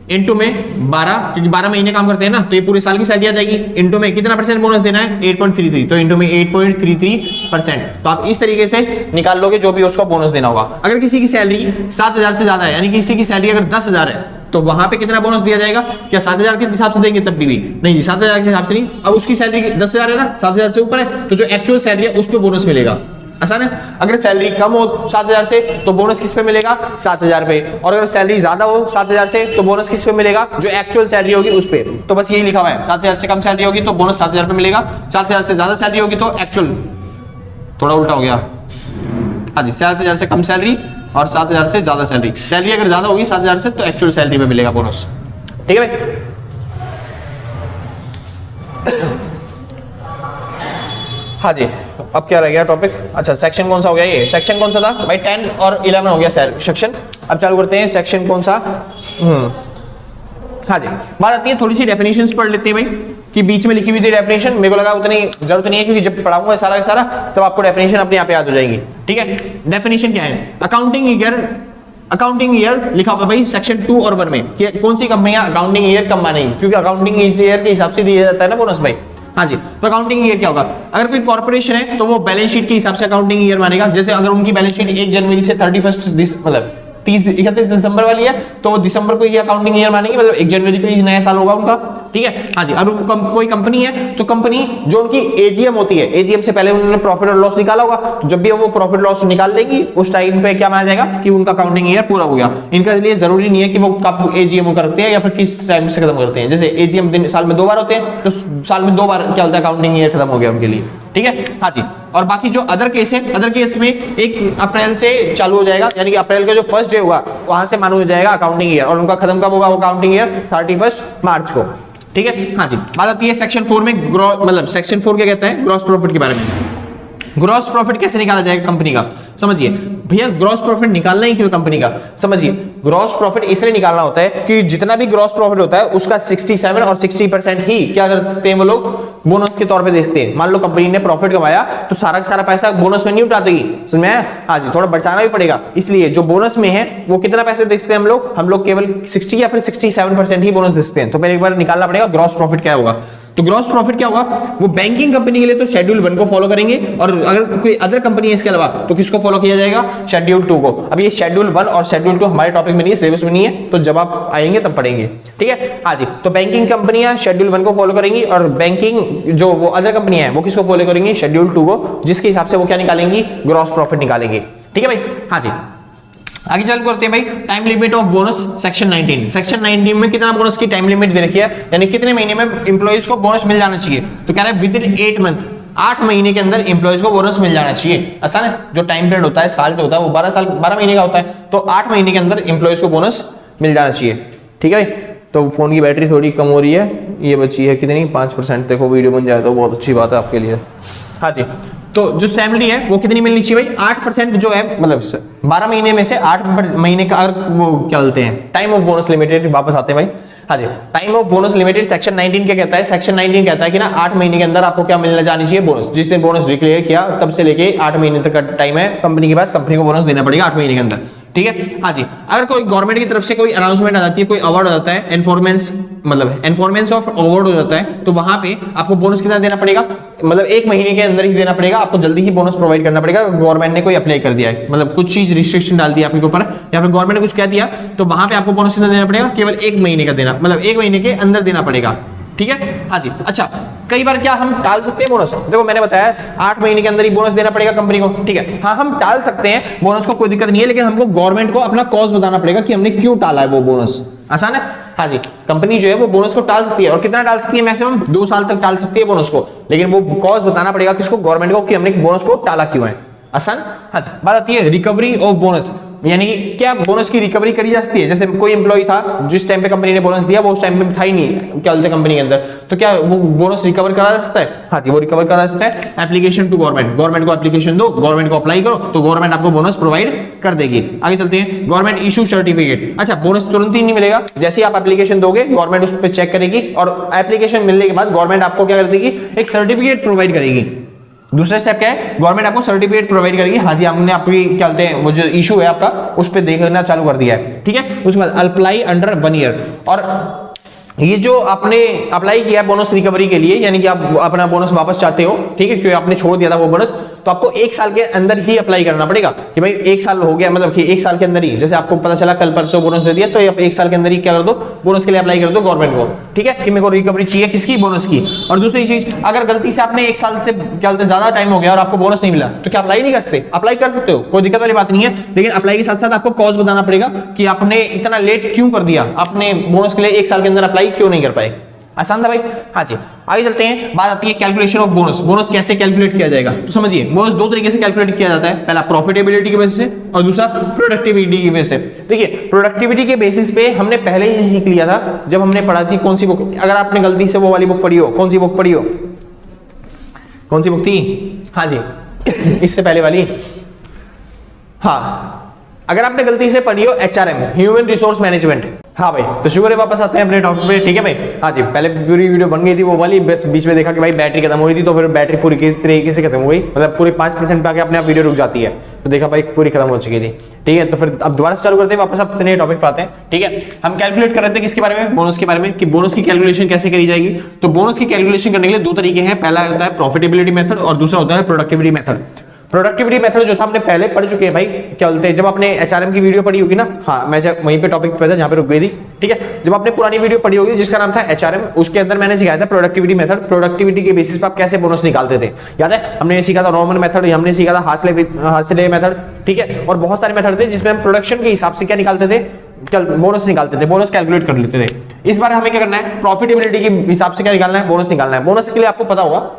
इंटू में 12, क्योंकि 12 महीने काम करते हैं ना, तो ये पूरे साल की सैलरी आ जाएगी। इंटू में कितना परसेंट बोनस देना है 8.33, तो इंटू में 8.33%, तो आप इस तरीके से निकाल लोगे जो भी उसको बोनस देना होगा। अगर किसी की सैलरी 7000 से ज्यादा है, यानी किसी की सैलरी अगर 10000 है, तो वहां पे कितना बोनस दिया जाएगा, क्या 7000 के हिसाब से देंगे तब भी नहीं जी, 7000 के हिसाब से नहीं। अब उसकी सैलरी 10000 है ना, 7000 से ऊपर है, तो जो एक्चुअल सैलरी है उस पर बोनस मिलेगा, आसान है। अगर सैलरी कम हो 7000 से तो बोनस किस पे मिलेगा 7000 पे, और अगर सैलरी ज्यादा हो 7000 से तो बोनस किस पे मिलेगा, जो एक्चुअल सैलरी होगी उस पे। तो बस यही लिखा हुआ है, 7000 से कम सैलरी होगी तो बोनस 7000 पे मिलेगा, 7000 से ज्यादा सैलरी होगी तो एक्चुअल, थोड़ा उल्टा हो गया, हाँ जी 7000 से कम सैलरी और 7000 से ज्यादा सैलरी, सैलरी अगर ज्यादा होगी 7000 से तो एक्चुअल सैलरी पे मिलेगा बोनस, ठीक है भाई। हाँ जी, अब क्या रह गया टॉपिक, अच्छा सेक्शन कौन सा हो गया, ये सेक्शन कौन सा था भाई 10 और 11 हो गया सेक्शन। अब चालू करते हैं सेक्शन कौन सा, हाँ जी, बात आती है थोड़ी सी डेफिनेशंस पढ़ लेते हैं भाई, कि बीच में लिखी हुई थी डेफिनेशन, मेरे को लगा उतनी जरूरत नहीं है क्योंकि जब पढ़ाऊंगा सारा का सारा तब आपको डेफिनेशन अपने आप याद हो जाएगी। ठीक है, डेफिनेशन क्या है, अकाउंटिंग ईयर लिखा हुआ भाई सेक्शन 2 और 1 में कि कौन सी कंपनियां अकाउंटिंग ईयर कब मानेंगी, क्योंकि अकाउंटिंग ईयर के हिसाब से दिया जाता है ना बोनस भाई। हाँ जी, तो अकाउंटिंग ईयर क्या होगा, अगर कोई कॉर्पोरेशन है तो वो बैलेंस शीट के हिसाब से अकाउंटिंग ईयर मानेगा। जैसे अगर उनकी बैलेंस शीट 1 जनवरी से 31 मतलब 31 दिसंबर वाली है तो वो दिसंबर को ये अकाउंटिंग ईयर मानेंगे, मतलब 1 जनवरी को ही नया साल होगा उनका। ठीक है, हाँ जी, अगर कोई कंपनी है तो कंपनी जो उनकी एजीएम होती है, एजीएम से पहले उन्होंने प्रॉफिट और लॉस निकाला होगा, तो जब भी वो प्रॉफिट लॉस निकाल लेंगी उस टाइम पे क्या माना जाएगा कि उनका अकाउंटिंग ईयर पूरा हो गया। इनका लिए जरूरी नहीं है कि वो कब एजीएम करते हैं या फिर किस टाइम से खत्म करते हैं। जैसे एजीएम दिन साल में 2 बार होते हैं तो साल में 2 बार क्या होता है, अकाउंटिंग ईयर खत्म हो गया उनके लिए। ठीक है, हाँ जी, और बाकी जो अदर केस है, अदर केस में 1 अप्रैल से चालू हो जाएगा, यानी कि अप्रैल का जो फर्स्ट डे होगा वहां से मालूम हो जाएगा अकाउंटिंग ईयर, और उनका खत्म कब होगा वो अकाउंटिंग ईयर 31 मार्च को। ठीक है, हाँ जी, बात आती है सेक्शन 4 में, मतलब सेक्शन 4 क्या कहता है, ग्रॉस प्रॉफिट के बारे में। ग्रॉस प्रॉफिट कैसे निकाला जाएगा कंपनी का, समझिए भैया, ग्रॉस प्रॉफिट निकालना ही क्यों कंपनी का, समझिए ग्रॉस प्रॉफिट इसलिए निकालना होता है कि जितना भी ग्रॉस प्रॉफिट होता है उसका 67 और 60% ही क्या करते हैं वो लोग बोनस के तौर पे देखते हैं। मान लो कंपनी ने प्रॉफिट कमाया तो सारा का सारा पैसा बोनस में नहीं उठा देगी, समझ में आया। हाँ जी, थोड़ा बचाना भी पड़ेगा, इसलिए जो बोनस में है वो कितना पैसे देखते हैं हम लोग केवल 60 या फिर 67% ही बोनस देखते हैं। तो पहले एक बार निकालना पड़ेगा ग्रॉस प्रॉफिट क्या होगा। तो ग्रॉस प्रॉफिट क्या होगा, वो बैंकिंग कंपनी के लिए तो शेड्यूल 1 को फॉलो करेंगे, और अगर कोई अदर कंपनी है इसके अलावा तो किसको फॉलो किया जाएगा, शेड्यूल 2 को। अब ये शेड्यूल 1 और शेड्यूल 2 हमारे टॉपिक में नहीं है, सिलेबस में नहीं है, तो जब आप आएंगे तब पढ़ेंगे। ठीक है, हाँ जी, तो बैंकिंग कंपनियां शेड्यूल 1 को फॉलो करेंगी, और बैंकिंग जो वो अदर कंपनी है वो किसको फॉलो करेंगी, शेड्यूल 2 को, जिसके हिसाब से वो क्या निकालेंगी, ग्रॉस प्रॉफिट निकालेंगे। ठीक है भाई, हाँ जी, आगे चल करते हैं भाई, time limit of bonus section 19। Section 19 में कितना बोनस की टाइम लिमिट दे रखी है, यानी कितने महीने में एम्प्लॉइज को बोनस मिल जाना चाहिए। तो कह रहा है विद इन 8 मंथ, 8 महीने के अंदर एम्प्लॉइज को बोनस मिल जाना चाहिए। आसान है, जो टाइम पीरियड होता है साल जो होता है वो 12 महीने का होता है, तो 8 महीने के अंदर एम्प्लॉइज को बोनस मिल जाना चाहिए। ठीक है भाई, तो फोन की बैटरी थोड़ी कम हो रही है, ये बची है कितनी, 5%। देखो वीडियो बन जाए तो बहुत अच्छी बात है आपके लिए। हाँ जी, तो जो सैलरी है वो कितनी मिलनी चाहिए भाई, 8% जो है, मतलब 12 महीने में से 8 महीने का वो क्या बोलते हैं, टाइम ऑफ बोनस लिमिटेड। वापस आते हैं भाई, हाँ जी, time off bonus limited section 19 क्या कहता है, सेक्शन 19 कहता है कि ना 8 महीने के अंदर आपको क्या मिलना जानी चाहिए, बोनस। जिस दिन बोनस डिक्लेयर किया तब से लेके 8 महीने तक का टाइम है कंपनी के पास, कंपनी को बोनस देना पड़ेगा 8 महीने के अंदर। ठीक है, हाँ जी, अगर कोई गवर्नमेंट की तरफ से कोई अनाउंसमेंट आ जाती है, कोई अवार्ड हो जाता है, एनफॉर्मेंस ऑफ अवार्ड हो जाता है, तो वहां पे आपको बोनस कितना देना पड़ेगा, मतलब 1 महीने के अंदर ही देना पड़ेगा, आपको जल्दी ही बोनस प्रोवाइड करना पड़ेगा। गवर्नमेंट ने कोई अप्लाई कर दिया है, मतलब कुछ चीज रिस्ट्रिक्शन डाल दी आपके ऊपर, या फिर गवर्नमेंट ने कुछ कह दिया, तो वहां पे आपको बोनस कितना देना पड़ेगा, केवल 1 महीने का देना, मतलब 1 महीने के अंदर देना पड़ेगा। ठीक है, हाँ जी, अच्छा, कई बार क्या हम टाल सकते हैं बोनस, देखो मैंने बताया 8 महीने के अंदर ही बोनस देना पड़ेगा कंपनी को। ठीक है, हाँ हम टाल सकते हैं बोनस को, कोई दिक्कत नहीं है, लेकिन हमको गवर्नमेंट को अपना कॉज बताना पड़ेगा कि हमने क्यों टाला है वो बोनस। आसान है, हाँ जी, कंपनी जो है वो बोनस को टाल सकती है, और कितना टाल सकती है, मैक्सिमम 2 साल तक टाल सकती है बोनस को, लेकिन वो कॉज बताना पड़ेगा किसको, गवर्नमेंट को, कि हमने बोनस को टाला क्यों है। आसान, हाँ जी, बात आती है रिकवरी ऑफ बोनस, यानी कि क्या बोनस की रिकवरी करी जा सकती है। जैसे कोई एम्प्लॉय था जिस टाइम पे कंपनी ने बोनस दिया वो उस टाइम पे था ही नहीं, क्या बोलते कंपनी के अंदर, तो क्या वो बोनस रिकवर करा जा सकता है, हाँ जी, वो रिकवर करा जा सकता है। एप्लीकेशन टू गवर्नमेंट को एप्लीकेशन दो, गवर्नमेंट को अप्लाई करो, तो गवर्नमेंट आपको बोनस प्रोवाइड कर देगी। आगे चलते हैं, गवर्नमेंट इशू सर्टिफिकेट। अच्छा, बोनस तुरंत ही नहीं मिलेगा, जैसे ही आप एप्लीकेशन दोगे गवर्नमेंट उस पर चेक करेगी, और एप्लीकेशन मिलने के बाद गवर्नमेंट आपको क्या कर देगी, एक सर्टिफिकेट प्रोवाइड करेगी। दूसरा स्टेप क्या है, गवर्नमेंट आपको सर्टिफिकेट प्रोवाइड करेगी, हाँ जी, हमने आपकी क्या बोलते हैं वो जो इशू है आपका उस पर देखना चालू कर दिया है। ठीक है, उसके बाद अप्लाई अंडर 1 ईयर, और ये जो आपने अप्लाई किया बोनस रिकवरी के लिए, यानी कि आप अपना बोनस वापस चाहते हो, ठीक है, क्योंकि आपने छोड़ दिया था वो बोनस, तो आपको 1 साल के अंदर ही अप्लाई करना पड़ेगा कि भाई 1 साल हो गया, मतलब कि 1 साल के अंदर ही, जैसे आपको पता चला कल परसों बोनस दे दिया, तो आप 1 साल के अंदर ही क्या कर दो, बोनस के लिए अप्लाई कर दो गवर्नमेंट को। ठीक है, कि मेरे को रिकवरी चाहिए किसकी, बोनस की। और दूसरी चीज, अगर गलती से आपने 1 साल से क्या बोलते ज्यादा टाइम हो गया और आपको बोनस नहीं मिला, तो क्या अप्लाई नहीं कर सकते, अप्लाई कर सकते हो, कोई दिक्कत वाली बात नहीं है, लेकिन अप्लाई के साथ साथ आपको कॉज बताना पड़ेगा कि आपने इतना लेट क्यों कर दिया, आपने बोनस के लिए 1 साल के अंदर अप्लाई क्यों नहीं कर पाए। आसान था भाई, हाँ जी, आगे चलते हैं, बात आती है कैलकुलेशन ऑफ बोनस। बोनस कैसे कैलकुलेट किया जाएगा, तो समझिए बोनस 2 तरीके से कैलकुलेट किया जाता है, पहला प्रॉफिटेबिलिटी के बेसिस से और दूसरा प्रोडक्टिविटी के बेसिस से। देखिए, प्रोडक्टिविटी के बेसिस पे हमने पहले ही सीख लिया था जब हमने पढ़ा थी, कौन सी बुक, अगर आपने गलती से वो वाली बुक पढ़ी हो, कौन सी बुक पढ़ी हो, कौन सी बुक थी, हाँ जी इससे पहले वाली, हाँ अगर आपने गलती से पढ़ी हो HRM, ह्यूमन रिसोर्स मैनेजमेंट, हाँ भाई, तो शुक्र है वापस आते हैं अपने टॉपिक पे, ठीक है भाई। हाँ जी, पहले पूरी वीडियो बन गई थी वो वाली, बस बीच में देखा कि भाई बैटरी खत्म हो रही थी, तो फिर बैटरी पूरी तरीके से खत्म हो गई, मतलब पूरे 5% पे आके अपने आप वीडियो रुक जाती है, तो देखा भाई पूरी खत्म हो चुकी थी, ठीक है। तो फिर अब दोबारा से चालू करते हैं, वापस अपने टॉपिक पे आते हैं, ठीक है। हम कैलकुलेट कर रहे थे किसके बारे में, बोनस के बारे में, कि बोनस की कैलकुलेशन कैसे करी जाएगी। तो बोनस की कैलकुलेशन करने के लिए दो तरीके हैं, पहला होता है प्रॉफिटेबिलिटी मेथड और दूसरा होता है प्रोडक्टिविटी मेथड। प्रोडक्टिविटी मेथड जो था हमने पहले पढ़ चुके हैं भाई, क्या बोलते हैं, जब आपने HRM की वीडियो पढ़ी होगी ना, हाँ मैं वहीं पे टॉपिक पे था जहां पे रुक गई थी, ठीक है। जब आपने पुरानी वीडियो पढ़ी होगी जिसका नाम था HRM, उसके अंदर मैंने सिखाया था प्रोडक्टिविटी मेथड, प्रोडक्टिविटी के बेसिस पर आप कैसे बोनस निकालते थे, याद है। हमने सीखा था रोमन मेथड, हमने सीखा था हासले मेथड, ठीक है। और बहुत सारे मेथड थे जिसमें हम प्रोडक्शन के हिसाब से क्या निकालते थे, बोनस निकालते थे, बोनस कैलकुलेट कर लेते थे। इस बार हमें क्या करना है, प्रॉफिटेबिलिटी के हिसाब से क्या निकालना है, बोनस निकालना है। बोनस के लिए आपको पता होगा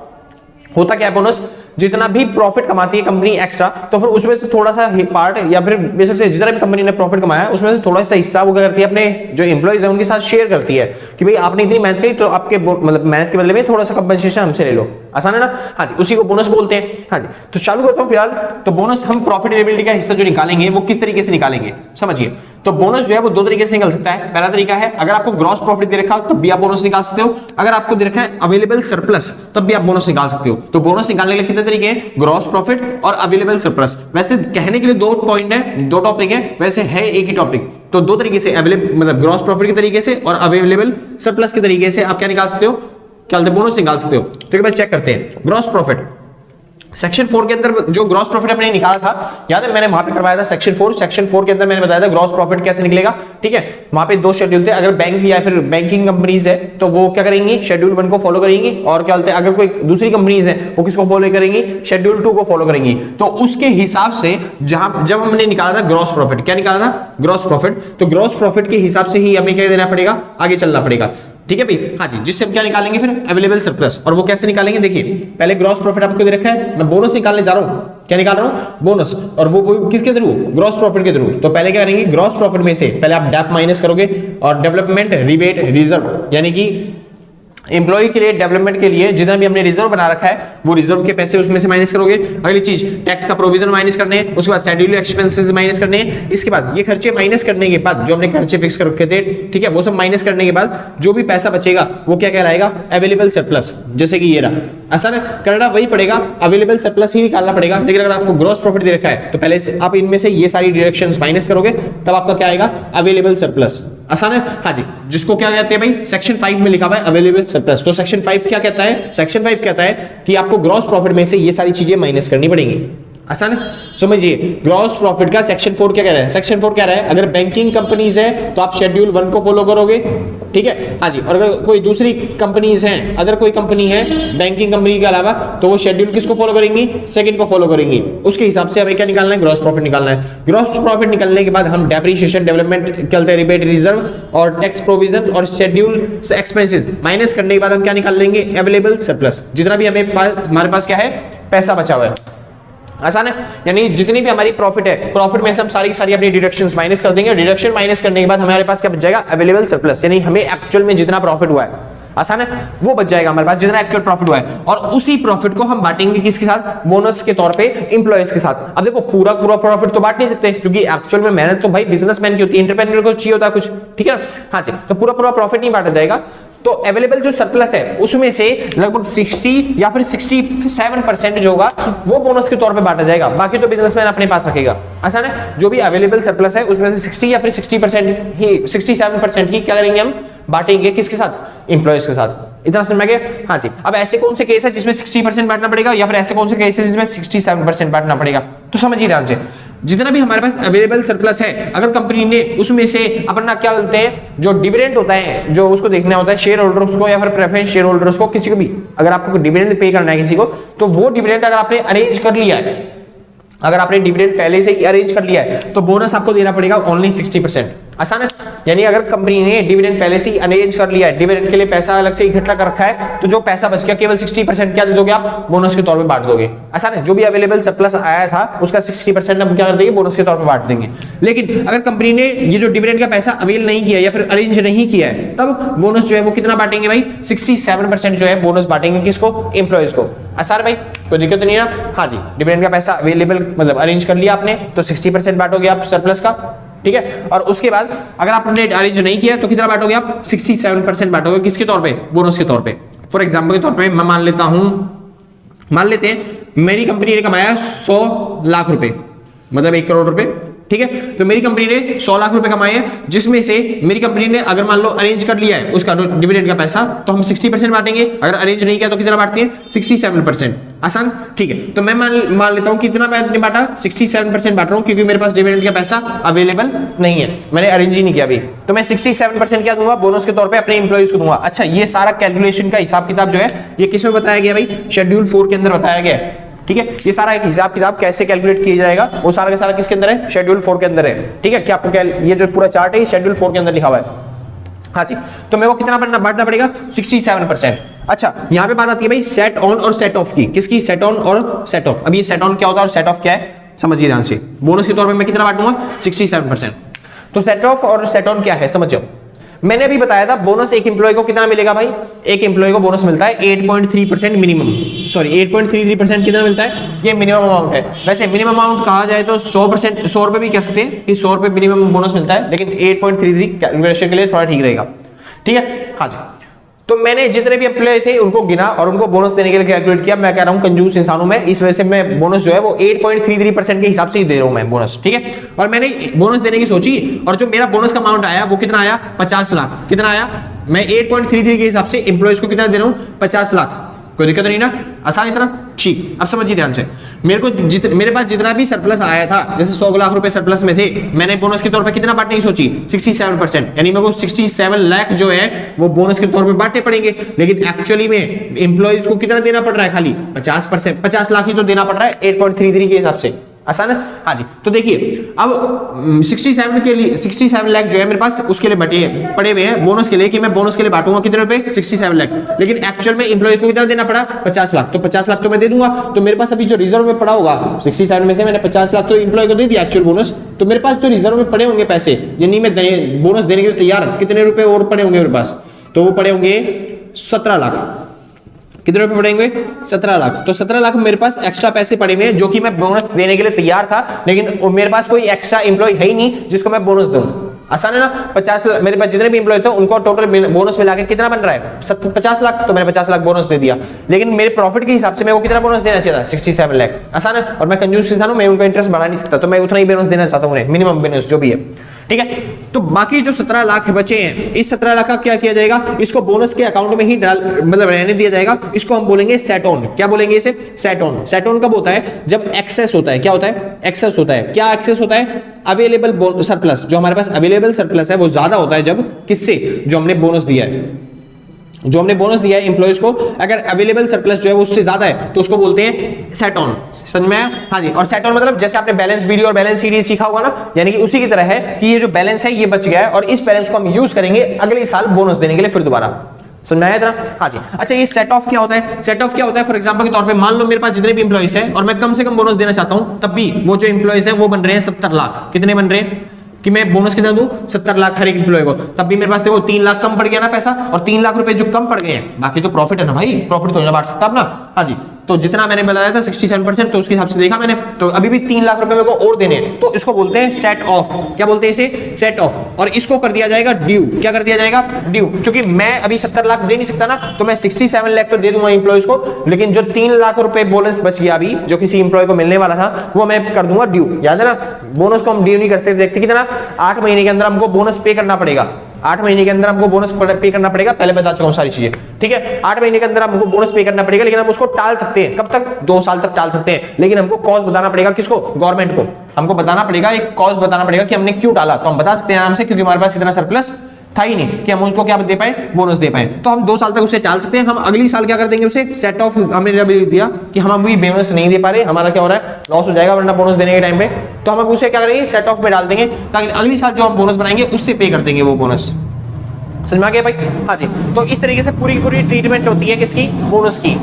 होता क्या है, बोनस जितना भी प्रॉफिट कमाती है कंपनी एक्स्ट्रा, तो फिर उसमें से थोड़ा सा पार्ट, या फिर बेसिक से जितना भी कंपनी ने प्रॉफिट कमाया है उसमें से थोड़ा सा हिस्सा वो क्या करती है, अपने जो एम्प्लॉइज है उनके साथ शेयर करती है, कि भाई आपने इतनी मेहनत करी तो आपके मतलब मेहनत के बदले में थोड़ा सा कंपनसेशन हमसे ले लो, आसान है ना। हाँ जी, उसी को बोनस बोलते हैं। हाँ जी, तो चालू करता हूँ फिलहाल। तो बोनस हम प्रॉफिटेबिलिटी का हिस्सा जो निकालेंगे वो किस तरीके से निकालेंगे, समझिए। तो बोनस जो है वो दो तरीके से निकल सकता है। पहला तरीका है, अगर आपको ग्रॉस प्रॉफिट दे रखा हो तब भी आप बोनस निकाल सकते हो, अगर आपको दे रखा है अवेलेबल सरप्लस तब भी आप बोनस निकाल सकते हो। तो बोनस निकालने के लिए कितने तरीके हैं, ग्रॉस प्रॉफिट और अवेलेबल सरप्लस। वैसे कहने के लिए दो पॉइंट है, दो टॉपिक है, वैसे है एक ही टॉपिक। तो दो तरीके से, अवेलेबल मतलब ग्रॉस प्रॉफिट के तरीके से और अवेलेबल सरप्लस के तरीके से आप क्या निकाल सकते हो, क्या बोनस निकाल सकते हो। तो एक बार चेक करते हैं। ग्रॉस प्रॉफिट सेक्शन 4 के अंदर जो ग्रॉस प्रॉफिट हमने निकाला था, याद है मैंने वहां पे करवाया था सेक्शन 4 के अंदर मैंने बताया था ग्रॉस प्रॉफिट कैसे निकलेगा, ठीक है। वहां पे दो शेड्यूल थे, अगर बैंक या फिर बैंकिंग कंपनीज है तो वो क्या करेंगी, शेड्यूल 1 को फॉलो करेंगी, और क्या बोलते हैं अगर कोई दूसरी कंपनीज है वो किसको फॉलो करेंगी, शेड्यूल 2 को फॉलो करेंगी। तो उसके हिसाब से जब हमने निकाला था ग्रॉस प्रॉफिट, क्या निकाला था, ग्रॉस प्रॉफिट, तो ग्रॉस प्रॉफिट के हिसाब से ही हमें क्या देना पड़ेगा, आगे चलना पड़ेगा, ठीक है भाई। हाँ जी, जिससे हम क्या निकालेंगे फिर, अवेलेबल सरप्लस। और वो कैसे निकालेंगे, देखिए पहले ग्रॉस प्रॉफिट आपको दे रखा है, मैं बोनस निकालने जा रहा हूं, क्या निकाल रहा हूं, बोनस, और वो किसके थ्रू, ग्रॉस प्रॉफिट के थ्रू। तो पहले क्या करेंगे, ग्रॉस प्रॉफिट में से पहले आप डैप माइनस करोगे, और डेवलपमेंट रिबेट रिजर्व, यानी कि एम्प्लॉय के लिए डेवलपमेंट के लिए जितना भी हमने रिजर्व बना रखा है वो रिजर्व के पैसे उसमें से माइनस करोगे। अगली चीज टैक्स का प्रोविजन माइनस करने हैं, उसके बाद शेड्यूल एक्सपेंसेस माइनस करने हैं, इसके बाद ये खर्चे माइनस करने के बाद जो हमने खर्चे फिक्स कर रखे थे, ठीक है, वो सब माइनस करने के बाद जो भी पैसा बचेगा वो क्या कहलाएगा, अवेलेबल सरप्लस। जैसे कि ये रहा, आसान है, करना वही पड़ेगा, अवेलेबल सरप्लस ही निकालना पड़ेगा। लेकिन अगर आपको ग्रॉस प्रॉफिट दे रखा है तो पहले से आप इनमें से ये सारी डिडक्शंस माइनस करोगे, तब आपका क्या आएगा, अवेलेबल सरप्लस। आसान है। हाँ जी, जिसको क्या कहते हैं भाई, सेक्शन 5 में लिखा हुआ है अवेलेबल सरप्लस। तो सेक्शन 5 क्या कहता है, सेक्शन 5 कहता है कि आपको ग्रॉस प्रॉफिट में से ये सारी चीजें माइनस करनी पड़ेंगी। आसान है, समझिए। ग्रॉस प्रॉफिट का सेक्शन 4 क्या कह रहा है, सेक्शन 4 कह रहा है अगर बैंकिंग कंपनीज है तो आप शेड्यूल 1 को फॉलो करोगे, ठीक है। हाँ जी, और अगर कोई दूसरी कंपनीज हैं, अगर कोई कंपनी है बैंकिंग कंपनी के अलावा, तो वो शेड्यूल किसको फॉलो करेंगी, सेकंड को फॉलो करेंगी। उसके हिसाब से हमें क्या निकालना है, ग्रॉस प्रॉफिट निकालना है। ग्रॉस प्रॉफिट निकालने के बाद हम डेप्रिसिएशन, डेवलपमेंट चलते हैं, रिबेट रिजर्व और टैक्स प्रोविजन और शेड्यूल एक्सपेंसेस माइनस करने के बाद हम क्या निकाल लेंगे, अवेलेबल सरप्लस। जितना भी हमारे पास क्या है, पैसा बचा हुआ है। आसान है, यानी जितनी भी हमारी प्रॉफिट है, प्रॉफिट में से हम सारी की सारी अपनी डिडक्शंस माइनस कर देंगे, और डिडक्शन माइनस करने के बाद हमारे पास क्या बच जाएगा, अवेलेबल सरप्लस, यानी हमें एक्चुअल में जितना प्रॉफिट हुआ है, आसान है, वो बच जाएगा हमारे पास, जितना एक्चुअल प्रॉफिट हुआ है। और उसी प्रॉफिट को हम बांटेंगे किसके साथ, बोनस के तौर पे एम्प्लॉयज के साथ। अब देखो पूरा प्रॉफिट तो बांट नहीं सकते, क्योंकि एक्चुअल में मेहनत तो भाई बिजनेसमैन की होती है, एंटरप्रेन्योर को चाहिए होता है कुछ, ठीक है। हाँ जी, तो पूरा प्रॉफिट नहीं बांटा जाएगा। तो अवेलेबल जो सरप्लस है उसमें से लगभग 60 या फिर 67% जो होगा वो बोनस के तौर पे बांटा जाएगा, बाकी तो बिजनेसमैन अपने पास रखेगा। आसान है, जो भी अवेलेबल सरप्लस है उसमें से 60 या फिर 60% ही, 67% ही क्या करेंगे, हम बांटेंगे किसके साथ, एम्प्लॉयज के साथ। इतना समझ में गया। हाँ जी, अब ऐसे कौन से केस है जिसमें 60% बांटना पड़ेगा, या फिर ऐसे कौन से केस है जिसमें 67% बांटना पड़ेगा, तो समझिए ध्यान से। जितना भी हमारे पास अवेलेबल सरप्लस है, अगर कंपनी ने उसमें से अपना क्या बोलते हैं, जो डिविडेंड होता है, जो उसको देखना होता है शेयर होल्डर्स को या फिर प्रेफरेंस शेयर होल्डर्स को, किसी को भी अगर आपको डिविडेंड पे करना है किसी को, तो वो डिविडेंड अगर आपने अरेंज कर लिया है, अगर आपने डिविडेंड पहले से ही अरेंज कर लिया है, तो बोनस आपको देना पड़ेगा ओनली 60%। आसान है। यानी अगर कंपनी ने डिविडेंड पहले से ही अरेंज कर लिया है, डिविडेंड के लिए पैसा अलग से इकट्ठा कर रखा है, तो जो पैसा बच गया केवल 60% क्या दे दोगे आप, बोनस के तौर पे बांट दोगे। आसान है। जो भी अवेलेबल सरप्लस आया था उसका 60% हम क्या कर देंगे, बोनस के तौर पे बांट देंगे। लेकिन अगर कंपनी ने ये जो डिविडेंड का पैसा अवेल नहीं किया या फिर अरेंज नहीं किया है, तब बोनस जो है वो कितना बांटेंगे भाई, 67% जो है बोनस बांटेंगे किसको, एम्प्लॉइज को। आसान भाई, कोई दिक्कत नहीं ना। हाँ जी, डिविडेंड का पैसा अवेलेबल मतलब अरेंज कर लिया आपने तो 60% बांटोगे आप सरप्लस का, ठीक है। और उसके बाद अगर आपने अरेंज नहीं किया तो कितना बांटोगे आप, 67% बांटोगे किसके तौर पे, बोनस के तौर पे। फॉर एग्जांपल के तौर पे मैं मान लेते हैं मेरी कंपनी ने कमाया 100 लाख रुपए, मतलब 1 करोड़ रुपए, ठीक है। तो मेरी कंपनी ने 100 लाख रुपए कमाए हैं, जिसमें से मेरी कंपनी ने अगर मान लो अरेंज कर लिया है उसका डिविडेंड का पैसा, तो हम 60% बांटेंगे। अगर अरेंज नहीं किया तो कितना बांटते हैं, 67%। आसान, ठीक है। तो मैं मान लेता हूं कितना मैंने बांटा, 67% बांट रहा हूं, क्योंकि मेरे पास डिविडेंड का पैसा अवेलेबल नहीं है, मैंने अरेंज ही नहीं किया अभी। तो मैं 67% क्या दूंगा, बोनस के तौर पे अपने एम्प्लॉइज को दूंगा। अच्छा, ये सारा कैलकुलेशन का हिसाब किताब जो है ये किसमें बताया गया भाई, शेड्यूल 4 के अंदर बताया गया है, ठीक है। ये सारा एक हिसाब किताब कैसे कैलकुलेट किया जाएगा वो सारा का सारा किसके अंदर है, शेड्यूल 4 के अंदर है, ठीक है। क्या आपको ये जो पूरा चार्ट है ये शेड्यूल 4 के अंदर लिखा हुआ है। हाँ जी, तो मेरे को कितना बांटना पड़ेगा, 67%। अच्छा, यहाँ पे बात आती है भाई सेट ऑन और सेट ऑफ की, किसकी, सेट ऑन और सेट ऑफ। अब ये सेट ऑन क्या होता है और सेट ऑफ क्या है समझिए ध्यान से। बोनस के तौर पे मैं कितना बांटूंगा, 67%। तो सेट ऑफ और सेट ऑन क्या है समझो। मैंने अभी बताया था बोनस एक एम्प्लॉय को कितना मिलेगा भाई, एक एम्प्लॉय को बोनस मिलता है 8.3% मिनिमम, सॉरी 8.33% कितना मिलता है, ये मिनिमम अमाउंट है। वैसे मिनिमम अमाउंट कहा जाए तो 100%, 100 रुपए भी कह सकते हैं कि 100 रुपए मिनिमम बोनस मिलता है, लेकिन 8.33 कैलकुलेशन के लिए थोड़ा ठीक रहेगा, ठीक है। हाँ जी, तो मैंने जितने भी एम्प्लॉय थे उनको गिना और उनको बोनस देने के लिए कैलकुलेट किया। मैं कह रहा हूं कंजूस इंसान हूं मैं, इस वजह से मैं बोनस जो है वो 8.33% के हिसाब से ही दे रहा हूं मैं बोनस, ठीक है। और मैंने बोनस देने की सोची और जो मेरा बोनस का अमाउंट आया वो कितना आया, 50 लाख। कितना आया, मैं 8.33 के हिसाब से एम्प्लॉयज को कितना दे रहा हूं, 50 लाख। कोई दिक्कत नहीं ना, आसान इतना, ठीक। अब समझिए ध्यान से, मेरे पास जितना भी सरप्लस आया था, जैसे 100 लाख रुपए सरप्लस में थे, मैंने बोनस के तौर पे कितना बांटने की सोची, 67%। यानी मेरे को 67 लाख जो है वो बोनस के तौर पे बांटने पड़ेंगे। लेकिन एक्चुअली में एम्प्लॉइज को कितना देना पड़ रहा है, खाली 50%, 50 लाख ही तो देना पड़ रहा है 8.33 के हिसाब से। आसान है। हाँ जी, तो देखिए अब 67 के लिए 67 लाख जो है मेरे पास उसके लिए पड़े हुए हैं बोनस के लिए, कि मैं बोनस के लिए बांटूंगा कितने रुपए, 67 लाख। लेकिन एक्चुअल में एम्प्लॉय को कितना देना पड़ा, 50 लाख। तो 50 लाख तो मैं दे दूंगा। तो मेरे पास अभी जो रिजर्व में पड़ा होगा 67 में से मैंने 50 लाख तो एम्प्लॉय को दे दिया एक्चुअल बोनस, तो मेरे पास जो रिजर्व में पड़े होंगे पैसे, यानी मैं बोनस देने के लिए तैयार, कितने रुपए और पड़े होंगे मेरे पास, तो वो पड़े होंगे 17 लाख। कितने रुपए पड़ेंगे, 17 लाख। तो 17 लाख मेरे पास एक्स्ट्रा पैसे पड़े हुए हैं जो कि मैं बोनस देने के लिए तैयार था, लेकिन मेरे पास कोई एक्स्ट्रा एम्प्लॉय है ही नहीं जिसको मैं बोनस दूं। आसान है ना। 50 मेरे पास जितने भी एम्प्लॉय थे उनको टोटल बोनस मिला के कितना बन रहा है, 50 लाख। तो मैंने 50 लाख बोनस दे दिया, लेकिन मेरे प्रॉफिट के हिसाब से मैं वो कितना बोनस देना चाहिए था, 67 लाख। आसान है। और मैं कंजूस इंसान हूं, मैं उनका इंटरेस्ट बढ़ा नहीं सकता, तो मैं उतना ही बोनस देना चाहता हूं, मिनिमम बोनस जो भी है, ठीक है। तो बाकी जो 17 लाख बचे हैं, इस 17 लाख का क्या किया जाएगा, इसको बोनस के अकाउंट में ही मतलब रहने दिया जाएगा। इसको हम बोलेंगे सेट ऑन। क्या बोलेंगे इसे, सेट ऑन। सेट ऑन कब होता है, जब एक्सेस होता है। क्या होता है, एक्सेस होता है। क्या एक्सेस होता है, अवेलेबल सरप्लस। जो हमारे पास अवेलेबल सरप्लस है वो ज्यादा होता है जब किससे, जो हमने बोनस दिया है, जो हमने बोनस दिया है एम्प्लॉइज को, अगर अवेलेबल सरप्लस जो है वो उससे ज्यादा है तो उसको बोलते हैं सेट ऑन। समझ में आया। हाँ जी। और सेट ऑन मतलब जैसे आपने बैलेंस वीडियो और बैलेंस सीरीज सीखा होगा ना, यानी कि उसी की तरह है कि ये जो बैलेंस है ये बच गया है और इस बैलेंस को हम यूज करेंगे अगले साल बोनस देने के लिए फिर दोबारा। समझ में आया इतना। हाँ जी। अच्छा, ये सेट ऑफ क्या होता है, सेट ऑफ क्या होता है, फॉर एग्जांपल के तौर पे मान लो मेरे पास जितने भी एम्प्लॉइज है और मैं कम से कम बोनस देना चाहता हूं, तब भी वो जो एम्प्लॉइज है वो बन रहे हैं 70 लाख। कितने बन रहे हैं कि मैं बोनस कितना दूं, 70 लाख हर एक एम्प्लॉय को, तब भी मेरे पास देखो 3 लाख कम पड़ गया ना पैसा, और 3 लाख रुपए जो कम पड़ गए हैं, बाकी तो प्रॉफिट है ना भाई, प्रॉफिट तो बांट सकता अपना। हाँ जी। तो जितना मैंने बताया था 67%, तो उसके हिसाब से देखा मैंने, तो अभी भी 3 लाख रुपए मेरे को और देने हैं, तो इसको बोलते हैं सेट ऑफ। क्या बोलते हैं इसे, सेट ऑफ। और इसको कर दिया जाएगा ड्यू। क्या कर दिया जाएगा, ड्यू। क्योंकि मैं अभी 70 लाख दे नहीं सकता ना, तो मैं 67 लाख तो दे दूंगा एम्प्लॉइज को, लेकिन जो 3 लाख रुपए बोनस बच गया अभी जो किसी एम्प्लॉय को मिलने वाला था, वो मैं कर दूंगा ड्यू। याद है ना, बोनस को हम ड्यू नहीं कर सकते, देखते कितना, 8 महीने के अंदर हमको बोनस पे करना पड़ेगा। 8 महीने के अंदर हमको बोनस पे करना पड़ेगा, पहले बता चुका हूं सारी चीजें, ठीक है। 8 महीने के अंदर हमको बोनस पे करना पड़ेगा, लेकिन हम उसको टाल सकते हैं। कब तक, 2 साल तक टाल सकते हैं, लेकिन हमको कॉज बताना पड़ेगा। किसको, गवर्नमेंट को। हमको बताना पड़ेगा, एक कॉज बताना पड़ेगा कि हमने क्यों टाला। तो हम बता सकते हैं आराम से, क्योंकि हमारे पास इतना सरप्लस था ही नहीं कि हम उसको क्या दे पाए, बोनस दे पाए। तो हम 2 साल तक उसे टाल सकते हैं। हम अगली साल क्या कर देंगे, उसे सेट ऑफ, हमने दिया कि हम अभी बोनस नहीं दे पा रहे, हमारा क्या हो रहा है, लॉस हो जाएगा वरना बोनस देने के टाइम पे, तो हम उसे क्या करेंगे, सेट ऑफ में डाल देंगे ताकि अगली साल जो हम बोनस बनाएंगे उससे पे कर देंगे वो बोनस। समझ में आ गया भाई? हाँ जी। तो इस तरीके से पूरी पूरी ट्रीटमेंट होती है किसकी, बोनस की।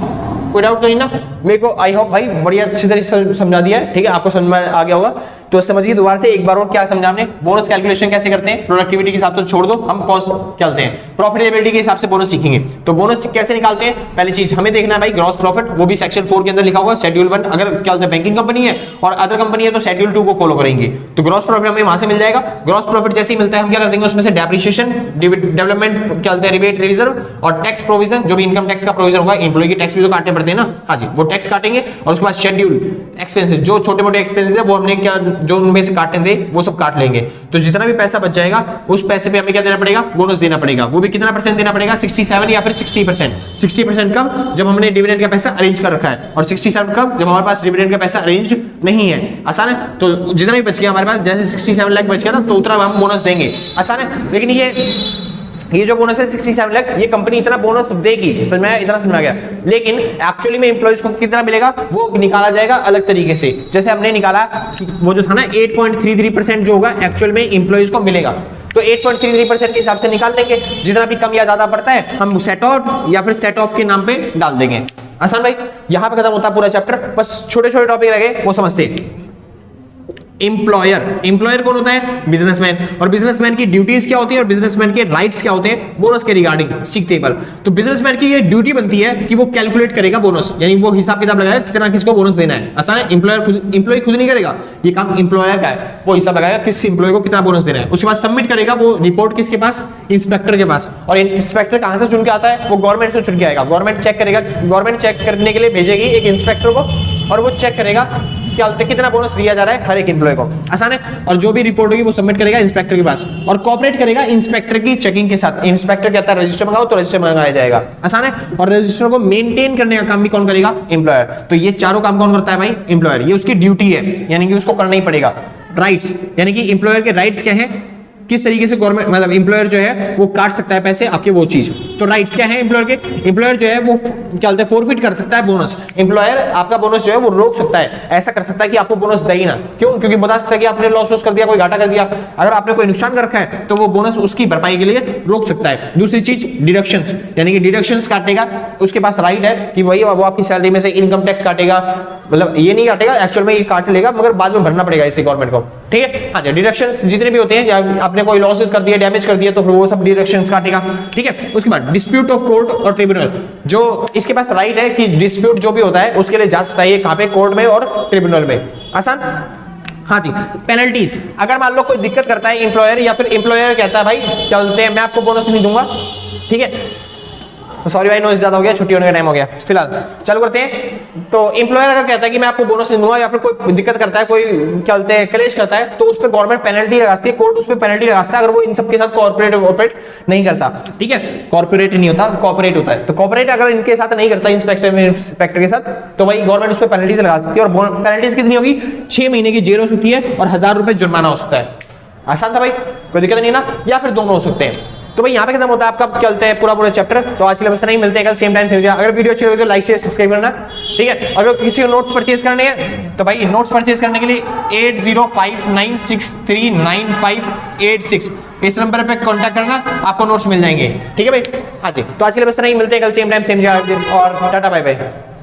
कोई डाउट तो नहीं ना? मेरे को आई होप भाई बढ़िया अच्छी तरीके से समझा दिया है, ठीक है, आपको समझ में आ गया होगा। तो समझिए दोबारा से एक बार और क्या समझा हमने, बोनस कैलकुलेशन कैसे करते हैं, प्रोडक्टिविटी के हिसाब से छोड़ दो, हम कॉस्ट चलते हैं, प्रॉफिटेबिलिटी के हिसाब से बोनस सीखेंगे। तो बोनस कैसे निकालते हैं, पहली चीज हमें देखना है भाई ग्रॉस प्रॉफिट, वो भी सेक्शन 4 के अंदर लिखा हुआ है, शेड्यूल 1। अगर क्या होता है बैंकिंग कंपनी है और अदर कंपनी है तो शेड्यूल 2 को फॉलो करेंगे। तो ग्रॉस प्रॉफिट हमें वहां से मिल जाएगा। ग्रॉस प्रॉफिट जैसे ही मिलता है हम क्या कर देंगे, उसमें से डेप्रिसिएशन, डेवलपमेंट क्या होता है, रिबेट, रिजर्व और टैक्स प्रोविजन, जो भी इनकम टैक्स का प्रोविजन होगा, एम्प्लॉय की टैक्स भी तो काटने पड़ते हैं ना, हाँ जी, वो टैक्स काटेंगे। और उसके बाद शेड्यूल एक्सपेंसेस, जो छोटे मोटे एक्सपेंसेस है वो हमने क्या, जो उनमें से काटने थे वो सब काट लेंगे। तो जितना भी पैसा बच जाएगा उस पैसे पे हमें क्या देना पड़ेगा, बोनस देना पड़ेगा। वो भी कितना परसेंट देना पड़ेगा, 67 या फिर 60%। 60% कब, जब हमने डिविडेंड का पैसा अरेंज कर रखा है, और 67 कब, जब हमारे पास डिविडेंड का पैसा अरेंज नहीं है। आसान है। तो जितना भी बच गया हमारे पास, जैसे 67 लाख बच गया था तो उतना हम बोनस देंगे। आसान है। लेकिन ये जो बोनस है 67 लाख, ये कंपनी इतना बोनस देगी, समझ में आया, इतना समझ में आ गया। लेकिन एक्चुअली में एम्प्लॉइज को कितना मिलेगा वो निकाला जाएगा अलग तरीके से। जैसे हमने निकाला वो जो था ना 8.33% जो होगा एक्चुअल में एम्प्लॉइज को मिलेगा, तो 8.33% के हिसाब से निकाल लेंगे। जितना भी कम या ज्यादा पड़ता है हम सेट आउट या फिर सेट ऑफ के नाम पे डाल देंगे। आसान भाई, यहां पे खत्म होता है पूरा चैप्टर। बस छोटे छोटे टॉपिक रह गए वो समझते हैं। एम्प्लॉयर कौन होता है, बिजनेसमैन। और बिजनेसमैन की ड्यूटीज क्या होती है और बिजनेसमैन के राइट्स क्या होते हैं बोनस के रिगार्डिंग सीखते हैं। तो बिजनेसमैन की ये ड्यूटी बनती है कि वो कैलकुलेट करेगा बोनस, यानी वो हिसाब किताब लगाएगा कितना किसको बोनस देना है। आसान है। एम्प्लॉय खुद नहीं करेगा, ये काम एम्प्लॉयर का है। वो हिसाब लगाएगा किस एम्प्लॉय को कितना बोनस देना है, उसके बाद सबमिट करेगा वो रिपोर्ट किसके पास, इंस्पेक्टर के पास। और इंस्पेक्टर कहां से चुन के आता है, वो गवर्नमेंट से चुन के आएगा। गवर्नमेंट चेक करेगा, गवर्नमेंट चेक करने के लिए भेजेगी एक इंस्पेक्टर को, और वो चेक करेगा क्या कितना बोनस दिया जा रहा है हर एक एम्प्लॉय को। आसान है। और जो भी रिपोर्ट होगी वो सबमिट करेगा इंस्पेक्टर के पास, और कोऑपरेट करेगा इंस्पेक्टर की चेकिंग के साथ। इंस्पेक्टर कहता है रजिस्टर मंगाओ तो रजिस्टर मंगाया जाएगा। आसान है। और रजिस्टर को मेंटेन करने का काम भी कौन करेगा, एम्प्लॉयर। तो ये चारों काम कौन करता है भाई, एम्प्लॉयर। ये उसकी ड्यूटी है, यानी कि उसको करना ही पड़ेगा। राइट्स, यानी कि एम्प्लॉयर के राइट्स क्या है, किस तरीके से गवर्नमेंट मतलब एम्प्लॉयर जो है वो काट सकता है पैसे आपके, वो चीज। तो राइट्स क्या है एम्प्लॉयर के, एम्प्लॉयर जो है वो क्या बोलते हैं फोरफिट कर सकता है बोनस। एम्प्लॉयर आपका बोनस जो है वो रोक सकता है, ऐसा कर सकता है कि आपको बोनस दे ही ना। क्यों, क्योंकि बता सकता है कि आपने लॉस कर दिया, कोई घाटा कर दिया। अगर आपने कोई नुकसान कर रखा है तो वो बोनस उसकी भरपाई के लिए रोक सकता है। दूसरी चीज डिडक्शंस, यानी कि डिडक्शंस काटेगा, उसके पास राइट है कि वही वो आपकी सैलरी में से इनकम टैक्स काटेगा। मतलब ये नहीं काटेगा, एक्चुअल में ये काट लेगा मगर बाद में भरना पड़ेगा इसे गवर्नमेंट को। ठीक है। हाँ, डिडक्शंस जितने भी होते हैं, आपने कोई लॉसेस कर दिया, डैमेज कर दिया, तो फिर वो सब डिडक्शंस काटेगा। ठीक है। उसके बाद डिस्प्यूट ऑफ कोर्ट और ट्रिब्यूनल, जो इसके पास राइट है कि डिस्प्यूट जो भी होता है उसके लिए जा सकता है, ये कहां पे, कोर्ट में और ट्रिब्यूनल में। आसान। हाँ जी। पेनल्टीज, अगर मान लो कोई दिक्कत करता है एम्प्लॉयर, या फिर एम्प्लॉयर कहता है भाई क्या बोलते हैं मैं आपको बोनस नहीं दूंगा, ठीक है, सॉरी भाई नॉइज ज्यादा हो गया, छुट्टी होने का टाइम हो गया, फिलहाल चालू करते हैं। तो एम्प्लॉयर अगर कहता है कि मैं आपको बोनस नहीं दूंगा, या फिर कोई दिक्कत करता है, कोई क्या बोलते हैं क्लेश करता है, तो उस पर गवर्नमेंट पेनल्टी लगाती है, कोर्ट उस पर पेनल्टी लगाता है अगर वो इन सब के साथ कोऑपरेट नहीं करता। ठीक है। कॉर्पोरेट नहीं होता, कॉर्पोरेट होता है। तो कॉर्पोरेट अगर इनके साथ नहीं करता, इंस्पेक्टर के साथ, तो भाई गवर्नमेंट उस पर पेनल्टीज लगा सकती है। और पेनल्टीज कितनी होगी, 6 महीने की जेल हो सकती है और 1000 रुपए जुर्माना हो सकता है। आसान था भाई, कोई दिक्कत नहीं ना, या फिर दोनों हो सकते हैं। तो भाई यहाँ पे खत्म होता है आपका क्या बोलते हैं पूरा चैप्टर। तो आज के लिए बस नहीं, मिलते हैं कल सेम टाइम सेम जगह। अगर वीडियो अच्छी लगी तो लाइक शेयर सब्सक्राइब करना। ठीक है। अगर किसी को नोट्स परचेज करने हैं तो भाई नोट्स परचेज करने के लिए 8059639586 इस नंबर पे कांटेक्ट करना, आपको नोट्स मिल जाएंगे। ठीक है भाई। हाँ जी। तो आज के लिए बस नहीं, मिलते हैं कल सेम टाइम सेम जगह, और टाटा बाय बाय।